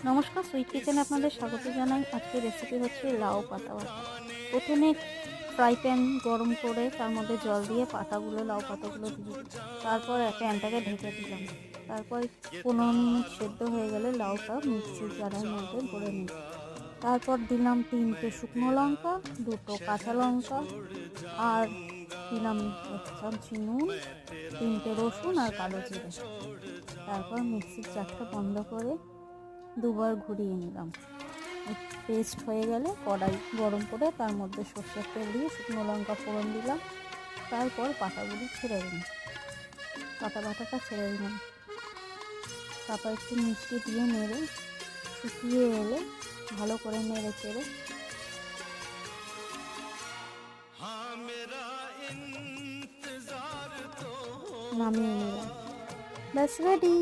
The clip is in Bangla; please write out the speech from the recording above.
নমস্কার, সুইট কিচেনে আপনাদের স্বাগত জানাই। আজকের রেসিপি হচ্ছে লাউ পাতা বাটা। প্রথমে ফ্রাই প্যান গরম করে তার মধ্যে জল দিয়ে লাউ পাতাগুলো দিয়ে দিই। তারপর প্যানটাকে ঢেকে দিলাম। তারপর 15 মিনিট সেদ্ধ হয়ে গেলে লাউটা মিক্সির জারের মধ্যে ভরে নিই। তারপর দিলাম 3টে শুকনো লঙ্কা, 2টো কাঁচা লঙ্কা, আর দিলাম 1 চামচ নুন, 3টে রসুন আর কালো জিরে। তারপর মিক্সির জারটা বন্ধ করে দুবার ঘুরিয়ে নিলাম। পেস্ট হয়ে গেলে কড়াই গরম করে তার মধ্যে সর্ষের তেল দিয়ে শুকনো লঙ্কা ফোড়ন দিলাম। তারপর পাতাগুলো ছেড়ে দিলাম, বাটাটা ছেড়ে দিলাম। তারপর একটু মিষ্টি দিয়ে নেড়ে শুকিয়ে এলে ভালো করে নেড়ে চেড়ে নামিয়ে নিলাম। ব্যাস রেডি।